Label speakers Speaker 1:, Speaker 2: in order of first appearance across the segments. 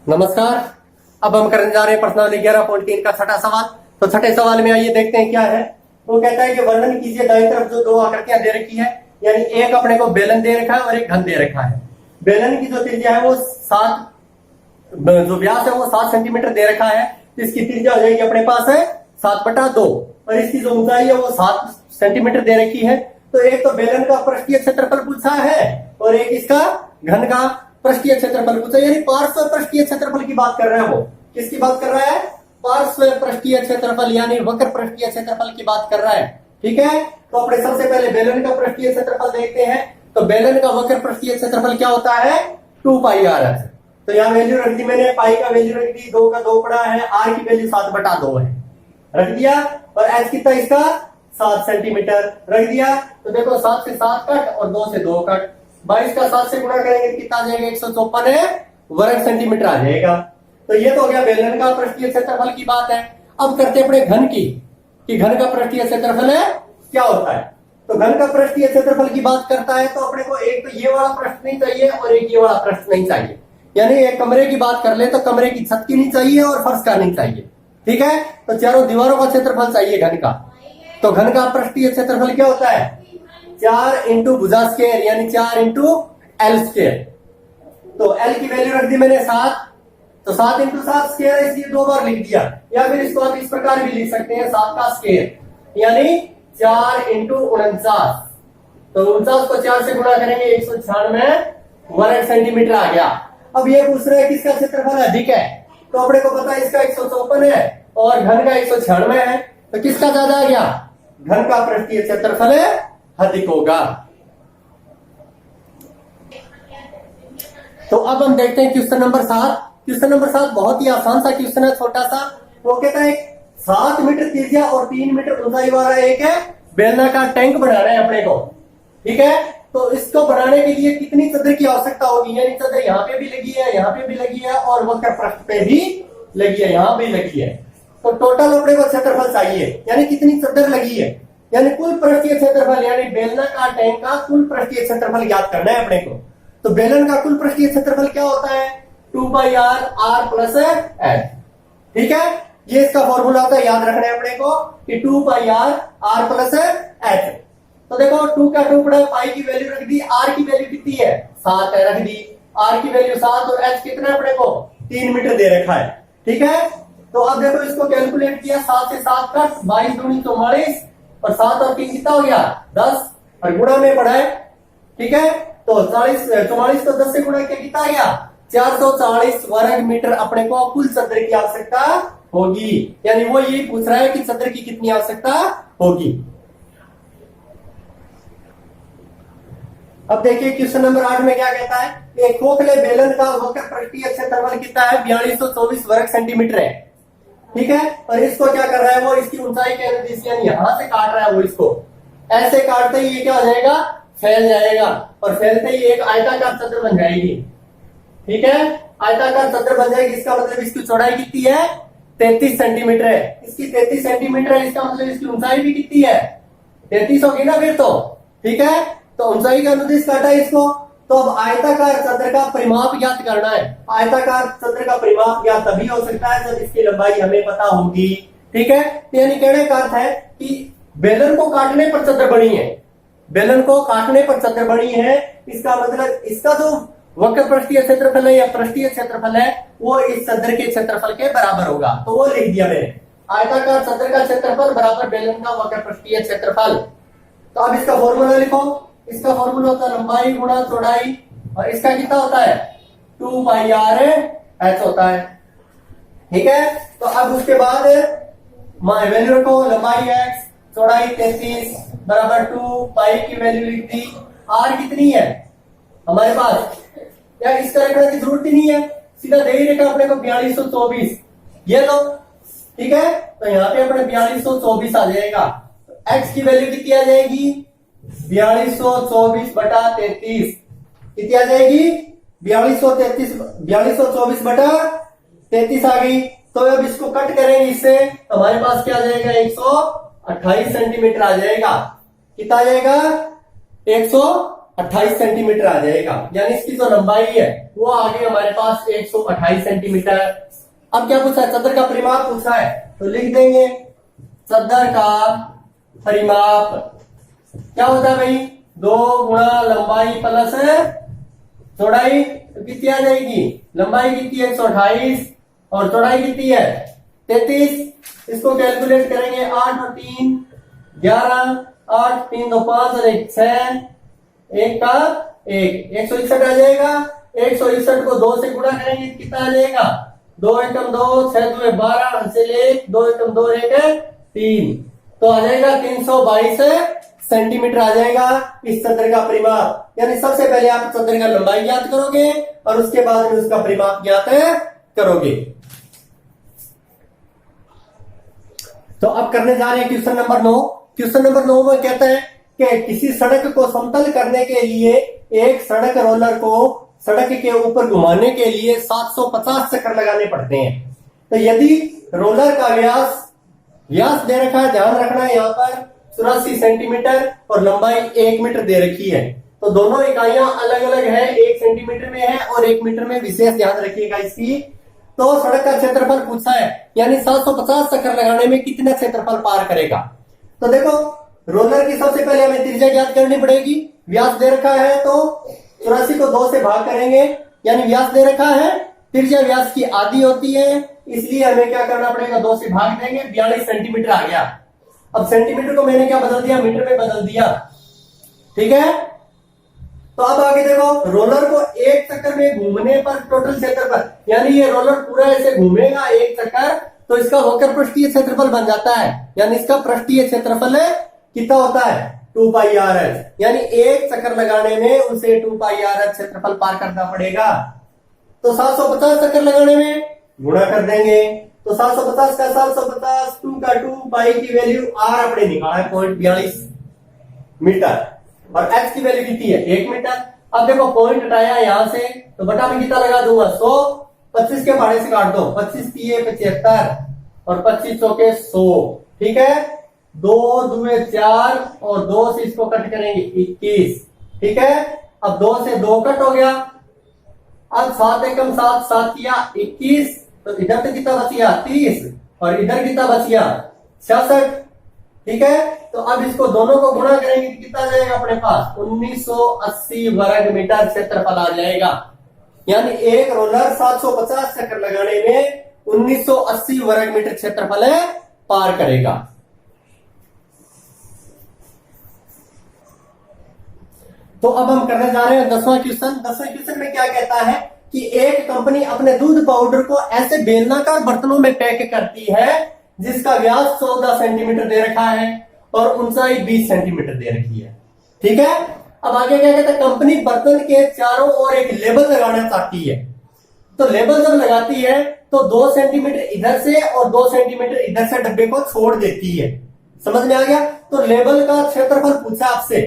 Speaker 1: नमस्कार। अब हम करने जा रहे हैं प्रश्नावली 11.3 का छठा सवाल। तो छठे सवाल में आइए देखते हैं क्या है। वो कहता है कि वर्णन कीजिए दाईं तरफ जो दो आकृतियां दे रखी है, यानी एक अपने को बेलन दे रखा है और एक घन दे रखा है। बेलन की जो त्रिज्या है वो 7, जो व्यास है वो 7 सेंटीमीटर दे रखा है, तो इसकी त्रिज्या हो जाएगी अपने पास है 7/2 और इसकी जो ऊंचाई है वो 7 सेंटीमीटर दे रखी है। तो एक तो बेलन का पृष्ठीय क्षेत्रफल पूछा है और एक इसका घन का पृष्ठीय क्षेत्रफल पूछा, यानी पार्श्व पृष्ठीय क्षेत्रफल की बात कर रहा है। वो किसकी बात कर रहा है? पार्श्व पृष्ठीय क्षेत्रफल यानी वक्र पृष्ठीय क्षेत्रफल की बात कर रहा है। ठीक है, तो अपने सबसे पहले बेलन का पृष्ठीय क्षेत्रफल देखते हैं। तो बेलन का वक्र पृष्ठीय क्षेत्रफल क्या होता है? 2πr। तो यहाँ वैल्यू रख दी मैंने, पाई का वैल्यू रख दी, 2 का 2 पड़ा है, आर की वैल्यू 7/2 है, रख दिया। और एच कितना इसका 7 सेंटीमीटर रख दिया। तो देखो 7 से 7 कट और 2 से 2 कट, 22 का 7 से गुणा करेंगे कितना आ जाएगा? 154 वर्ग सेंटीमीटर आ जाएगा। तो ये तो हो गया बेलन का पृष्ठीय क्षेत्रफल की बात है। अब करते अपने घन की, कि घन का पृष्ठीय क्षेत्रफल है क्या होता है। तो घन का पृष्ठीय क्षेत्रफल की बात करता है तो अपने को एक तो ये वाला पृष्ठ नहीं चाहिए और एक ये वाला पृष्ठ नहीं चाहिए। यानी एक कमरे की बात कर ले तो कमरे की छत की नहीं चाहिए और फर्श का नहीं चाहिए। ठीक है, तो चारों दीवारों का क्षेत्रफल चाहिए घन का। तो घन का पृष्ठीय क्षेत्रफल क्या होता है? 4 इंटू भुजा स्क्वायर यानी 4 इंटू एल स्क्वायर। तो एल की वैल्यू रख दी मैंने 7, तो 7 इंटू 7 स्क्वायर, इसलिए 2 बार लिख दिया। या फिर इसको आप इस प्रकार भी लिख सकते हैं 7 का स्क्वायर यानी 4 इंटू 49। तो 49 को 4 से गुणा करेंगे 196 वर्ग सेंटीमीटर आ गया। अब ये पूछ रहे हैं किसका क्षेत्रफल अधिक है। तो अपने को पता है इसका 154 है और घन का 196 है, तो किसका ज्यादा आ गया? घन का पृष्ठीय क्षेत्रफल अधिक होगा। तो अब हम देखते हैं क्वेश्चन नंबर 7। क्वेश्चन नंबर 7 बहुत ही आसान सा क्वेश्चन है, छोटा सा। वो कहता है 7 मीटर त्रिज्या और 3 मीटर ऊंचाई वाला एक है बेलनाकार टैंक बनाना है अपने को। ठीक है, तो इसको बनाने के लिए कितनी चद्दर की आवश्यकता होगी? यानी चद्दर यहाँ पे भी लगी है, यहाँ पे भी लगी है और वक्र पृष्ठ पे भी लगी है, यहाँ भी लगी है। तो टोटल अपने को क्षेत्रफल चाहिए, यानी कितनी चद्दर लगी है, यानी कुल पृष्ठीय क्षेत्रफल, यानी बेलनाकार टैंक का कुल पृष्ठीय क्षेत्रफल ज्ञात करना है अपने को। तो बेलन का कुल पृष्ठीय क्षेत्रफल क्या होता है? 2πr r plus h। ठीक है, ये इसका फॉर्मूला होता है, याद रखना है अपने को कि 2πr r प्लस h। तो देखो 2 का 2 पड़ा, पाई की वैल्यू रख दी, r की वैल्यू कितनी है? 7 है, रख दी। r की वैल्यू 7 और h कितना है अपने को? 3 मीटर दे रखा है। ठीक है, तो अब देखो इसको कैलकुलेट किया, 7 से 7 का 22 दूनी 44 और 7 और 3 कितना हो गया? 10 और गुणा में पड़ा है। ठीक है, तो 44 तो 10 से गुणा किया कितना आ गया? 440 वर्ग मीटर अपने को कुल चद्दर की आवश्यकता होगी। यानी वो यही पूछ रहा है कि चद्दर की कितनी आवश्यकता होगी। अब देखिए क्वेश्चन नंबर 8 में क्या कहता है? एक खोखले बेलन का वक्र पृष्ठीय क्षेत्रफल कितना है? 4224 वर्ग सेंटीमीटर है। ठीक है, और इसको क्या कर रहा है वो? इसकी ऊंचाई के अनुदिश यानी यहां से काट रहा है वो, इसको ऐसे काटते ही ये क्या हो जाएगा? फैल जाएगा और फैलते ही एक आयताकार चद्र बन जाएगी। ठीक है, आयताकार चद्र बन जाएगी। इसका मतलब इसकी चौड़ाई कितनी है? 33 सेंटीमीटर है। इसकी 33 सेंटीमीटर है, इसका मतलब इसकी ऊंचाई भी कितनी है? 33 होगी ना फिर तो। ठीक है, तो ऊंचाई का अनुदिश काटा इसको। तो अब आयताकार चद्र का परिमाप ज्ञात करना है। आयताकार चद्र का परिमाप ज्ञात तभी हो सकता है जब इसकी लंबाई हमें पता होगी। ठीक है, यानी कहने का अर्थ है कि बेलन को काटने पर चद्र बनी है, बेलन को काटने पर चद्र बनी है। इसका मतलब इसका जो वक्र पृष्ठीय क्षेत्रफल है या पृष्ठीय क्षेत्रफल है वो इस चद्र के क्षेत्रफल के बराबर होगा। तो वो लिख दिया मैंने, आयताकार चद्र का क्षेत्रफल बराबर बेलन का वक्र पृष्ठीय क्षेत्रफल। तो अब इसका फॉर्मूला लिखो। इसका फॉर्मूला होता है लंबाई गुणा चौड़ाई, और इसका कितना होता है? 2πr h होता है। ठीक है, तो अब उसके बाद वैल्यू रखो, लंबाई x, चौड़ाई 33 बराबर 2, पाई की वैल्यू लिख दी। r कितनी है हमारे पास? यार इसका रखने की जरूरत ही नहीं है, सीधा दे ही रखा अपने को 4224, ये लो। ठीक है, तो यहाँ पे अपने 4224 आ जाएगा। x की वैल्यू कितनी आ जाएगी? 4224/33 कितनी आ जाएगी? 4224/33 आ गई। तो अब इसको कट करेंगे इससे, हमारे पास क्या आ जाएगा? 128 सेंटीमीटर आ जाएगा। कितना आ जाएगा? 128 28 सेंटीमीटर आ जाएगा, यानी इसकी जो लंबाई है वो आ गई हमारे पास 128 सेंटीमीटर। अब क्या पूछा है, चदर का परिमाप पूछा है, तो लिख देंगे चदर का परिमाप क्या होता है भाई, 2 गुणा लंबाई प्लस चौड़ाई, तो कितनी आ जाएगी, लंबाई कितनी है 128 और चौड़ाई कितनी है 33। इसको कैलकुलेट करेंगे, 8 और 3 11, 8 3 2 5 और 1 6, 1 का 1 161 आ जाएगा। 161 को 2 से गुणा करेंगे कितना आ जाएगा, 2 एकम 2 6 2 12 से 1 2 एकम 2 1 3, तो आ जाएगा 322 सेंटीमीटर आ जाएगा इस चदर का परिमाप। यानी सबसे पहले आप चदर का लंबाई ज्ञात करोगे और उसके बाद में उसका परिमाप ज्ञात करोगे। तो अब करने जा रहे हैं क्वेश्चन नंबर 9। क्वेश्चन नंबर 9 में कहता है कि किसी सड़क को समतल करने के लिए एक सड़क रोलर को सड़क के ऊपर घुमाने के लिए 750 चक्कर लगाने पड़ते हैं। तो यदि रोलर का व्यास दे रखा है, ध्यान रखना है यहाँ पर 84 सेंटीमीटर और लंबाई 1 मीटर दे रखी है, तो दोनों इकाइयां अलग अलग है, 1 सेंटीमीटर में है और 1 मीटर में, विशेष ध्यान रखिएगा इसकी। तो सड़क का क्षेत्रफल पूछा है, यानी 750 चक्कर लगाने में कितना क्षेत्रफल पार करेगा। तो देखो रोलर की सबसे पहले हमें त्रिज्या ज्ञात करनी पड़ेगी। व्यास दे रखा है तो 84 को 2 से भाग करेंगे, यानी व्यास दे रखा है, त्रिज्या व्यास की आधी होती है, इसलिए हमें क्या करना पड़ेगा, 2 से भाग देंगे, 42 सेंटीमीटर आ गया। अब सेंटीमीटर को मैंने क्या बदल दिया, मीटर में बदल दिया, ठीक है। तो अब आगे देखो, रोलर को एक चक्कर में घूमने पर टोटल क्षेत्रफल, यानी ये रोलर पूरा ऐसे घूमेगा एक चक्कर, तो इसका वक्र पृष्ठीय क्षेत्रफल बन जाता है, यानी इसका पृष्ठीय क्षेत्रफल कितना होता है 2πr, यानी एक चक्कर लगाने में उसे 2πr क्षेत्रफल पार करना पड़ेगा। तो 750 चक्कर लगाने में गुणा कर देंगे, तो 750 का 750, 2 का 2, पाई की वैल्यू r अपने निकाला है 0.42 मीटर और h की वैल्यू कितनी है 1 मीटर। अब देखो पॉइंट हटाया यहां से, तो बटा में कितना लगा दूंगा 100, 25 के भाड़े से काट दो, 25 3 75 और 25 चौके 100, ठीक है। 2 2 4 और 2 से इसको कट करेंगे 21, ठीक है। अब 2 से 2 कट हो गया, अब 7 एकम 7 7 किया 21, तो इधर तो कितना बच गया 30 और इधर कितना बच गया 66, ठीक है। तो अब इसको दोनों को गुणा करेंगे कितना जाएगा अपने पास 1980 वर्ग मीटर क्षेत्रफल आ जाएगा, यानी एक रोलर 750 चक्कर लगाने में 1980 वर्ग मीटर क्षेत्रफल पार करेगा। तो अब हम करने जा रहे हैं 10वां क्वेश्चन। 10वें क्वेश्चन में क्या कहता है कि एक कंपनी अपने दूध पाउडर को ऐसे बेलनाकार बर्तनों में पैक करती है जिसका व्यास 14 सेंटीमीटर दे रखा है और ऊंचाई 20 सेंटीमीटर दे रखी है, ठीक है। अब आगे क्या कहता है, कंपनी बर्तन के चारों ओर एक लेबल लगाना चाहती है। तो लेबल जब लगाती है तो 2 सेंटीमीटर इधर से और 2 सेंटीमीटर इधर से डब्बे को छोड़ देती है, समझ में आ गया। तो लेबल का क्षेत्रफल पूछा आपसे,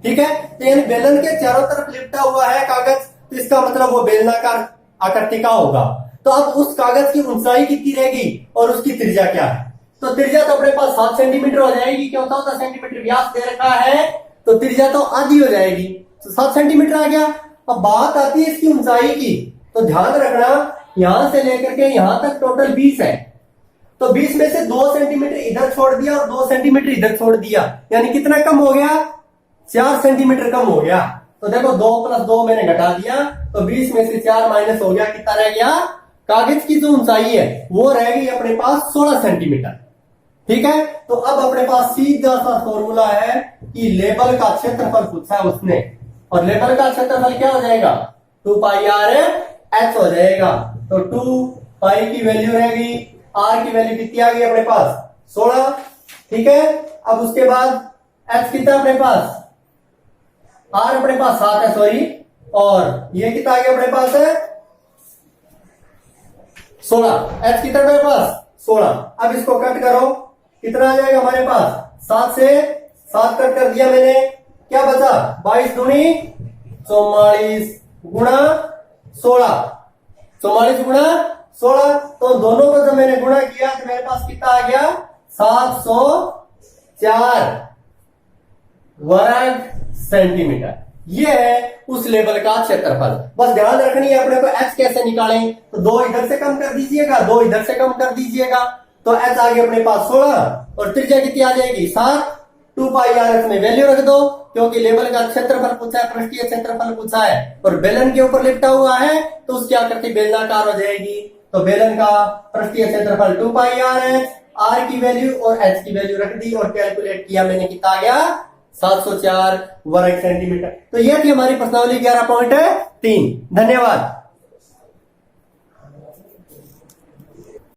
Speaker 1: ठीक है। तो यानी बेलन के चारों तरफ लिपटा हुआ है कागज, तो इसका मतलब वो बेलनाकार आकृति का होगा। तो अब उस कागज की ऊंचाई कितनी रहेगी और उसकी त्रिज्या क्या है। तो त्रिज्या तो अपने पास 7 सेंटीमीटर हो जाएगी, क्यों 14 सेंटीमीटर व्यास दे रखा है, तो त्रिज्या तो आधी हो जाएगी, तो 7 सेंटीमीटर आ गया। अब बात आती है इसकी ऊंचाई की, तो ध्यान रखना यहां से लेकर के यहां तक टोटल 20 है, तो 20 में से 2 सेंटीमीटर इधर छोड़ दिया और 2 सेंटीमीटर इधर छोड़ दिया, यानी कितना कम हो गया 4 सेंटीमीटर कम हो गया। तो देखो 2 + 2 मैंने घटा दिया, तो 20 में से 4 माइनस हो गया, कितना रह गया, कागज की जो ऊंचाई है वो रह गई अपने पास 16 सेंटीमीटर, ठीक है। तो अब अपने पास सीधा सा फॉर्मूला है कि लेबल का क्षेत्रफल पूछा है उसने, और लेबल का क्षेत्रफल क्या हो जाएगा 2πr/h हो जाएगा। तो 2 पाई की वैल्यू रहेगी, r की वैल्यू कितनी आ गई अपने पास 16, ठीक है। अब उसके बाद h कितना अपने पास, r अपने पास 7 है, सॉरी, और ये कितना आ गया अपने पास है 16, h कितना अपने पास 16। अब इसको कट करो, कितना आ जाएगा हमारे पास 7 से 7 कट कर दिया मैंने, क्या बचा 22 दूनी 44 गुणा 16, 44 गुणा 16। तो दोनों को जब मैंने गुणा किया तो मेरे पास कितना आ गया 704 वर्ग सेंटीमीटर, ये है उस लेवल का क्षेत्रफल। बस ध्यान रखनी है अपने को एच कैसे निकालें, तो 2 इधर से कम कर दीजिएगा, 2 इधर से कम कर दीजिएगा, तो एच आ गया अपने पास 16 और त्रिज्या कितनी आ जाएगी 7। 2 पाई आर एच में वैल्यू रख दो, क्योंकि लेवल का क्षेत्रफल पूछा है, पृष्ठीय क्षेत्रफल पूछा है और बेलन के ऊपर लिपटा हुआ है तो उसकी आकृति बेलनाकार हो जाएगी। तो बेलन का पृष्ठीय क्षेत्रफल 2 पाई आर एच, आर की वैल्यू और एच की वैल्यू रख दी और कैलकुलेट किया मैंने, कितना आ गया 704 वर्ग सेंटीमीटर। तो यह थी हमारी प्रश्नावली 11.3। धन्यवाद।